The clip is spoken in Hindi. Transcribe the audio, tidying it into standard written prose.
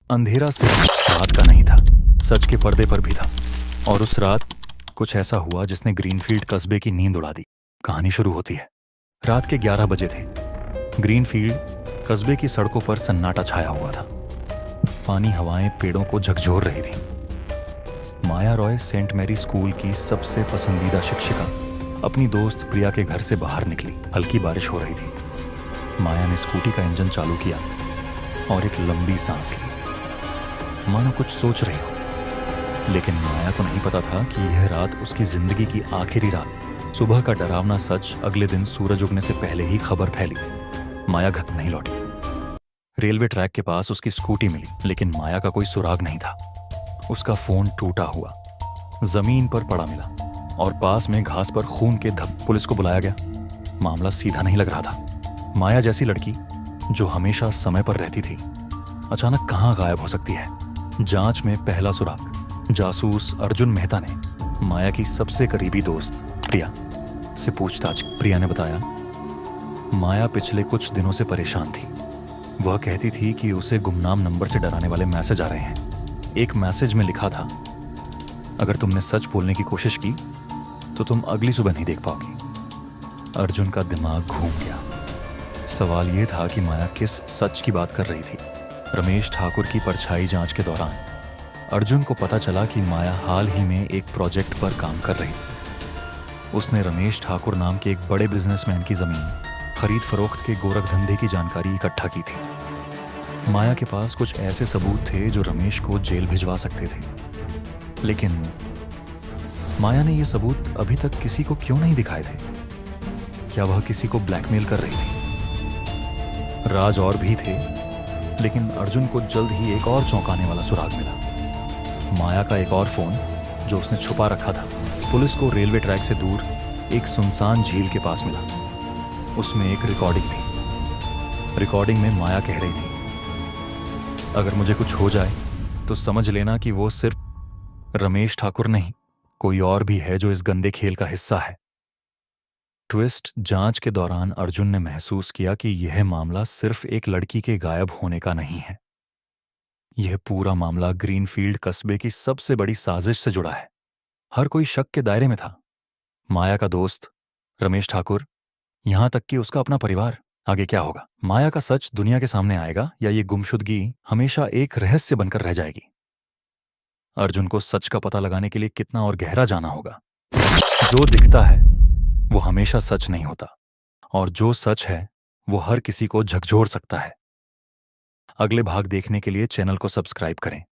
अंधेरा सिर्फ रात का नहीं था, सच के पर्दे पर भी था। और उस रात कुछ ऐसा हुआ जिसने ग्रीनफील्ड कस्बे की नींद उड़ा दी। कहानी शुरू होती है। रात के 11 बजे थे। ग्रीनफील्ड कस्बे की सड़कों पर सन्नाटा छाया हुआ था। पानी हवाएं पेड़ों को झकझोर रही थी। माया रॉय सेंट मैरी स्कूल की सबसे पसंदीदा शिक्षिका अपनी दोस्त प्रिया के घर से बाहर निकली। हल्की बारिश हो रही थी। माया ने स्कूटी का इंजन चालू किया और एक लंबी सांस ली, मानो कुछ सोच रही हो। लेकिन माया को नहीं पता था कि यह रात उसकी जिंदगी की आखिरी रात। सुबह का डरावना सच अगले दिन सूरज उगने से पहले ही खबर फैली। माया घर नहीं लौटी। रेलवे ट्रैक के पास उसकी स्कूटी मिली, लेकिन माया का कोई सुराग नहीं था। उसका फोन टूटा हुआ जमीन पर पड़ा मिला और पास में घास पर खून के धब्बे। पुलिस को बुलाया गया। मामला सीधा नहीं लग रहा था। माया जैसी लड़की जो हमेशा समय पर रहती थी, अचानक कहाँ गायब हो सकती है? जांच में पहला सुराग जासूस अर्जुन मेहता ने माया की सबसे करीबी दोस्त प्रिया से पूछताछ। प्रिया ने बताया, माया पिछले कुछ दिनों से परेशान थी। वह कहती थी कि उसे गुमनाम नंबर से डराने वाले मैसेज आ रहे हैं। एक मैसेज में लिखा था, अगर तुमने सच बोलने की कोशिश की तो तुम अगली सुबह नहीं देख पाओगी। अर्जुन का दिमाग घूम गया। सवाल यह था कि माया किस सच की बात कर रही थी। रमेश ठाकुर की परछाई जांच के दौरान अर्जुन को पता चला कि माया हाल ही में एक प्रोजेक्ट पर काम कर रही। उसने रमेश ठाकुर नाम के एक बड़े बिजनेसमैन की जमीन खरीद फरोख्त के गोरख धंधे की जानकारी इकट्ठा की थी। माया के पास कुछ ऐसे सबूत थे जो रमेश को जेल भिजवा सकते थे। लेकिन माया ने ये सबूत अभी तक किसी को क्यों नहीं दिखाए थे? क्या वह किसी को ब्लैकमेल कर रही थी? राज और भी थे, लेकिन अर्जुन को जल्द ही एक और चौंकाने वाला सुराग मिला। माया का एक और फोन जो उसने छुपा रखा था, पुलिस को रेलवे ट्रैक से दूर एक सुनसान झील के पास मिला। उसमें एक रिकॉर्डिंग थी। रिकॉर्डिंग में माया कह रही थी, अगर मुझे कुछ हो जाए तो समझ लेना कि वो सिर्फ रमेश ठाकुर नहीं, कोई और भी है जो इस गंदे खेल का हिस्सा है। ट्विस्ट, जांच के दौरान अर्जुन ने महसूस किया कि यह मामला सिर्फ एक लड़की के गायब होने का नहीं है। यह पूरा मामला ग्रीनफील्ड कस्बे की सबसे बड़ी साजिश से जुड़ा है। हर कोई शक के दायरे में था। माया का दोस्त रमेश ठाकुर, यहां तक कि उसका अपना परिवार। आगे क्या होगा? माया का सच दुनिया के सामने आएगा या ये गुमशुदगी हमेशा एक रहस्य बनकर रह जाएगी? अर्जुन को सच का पता लगाने के लिए कितना और गहरा जाना होगा? जो दिखता है वो हमेशा सच नहीं होता, और जो सच है वो हर किसी को झकझोर सकता है। अगले भाग देखने के लिए चैनल को सब्सक्राइब करें।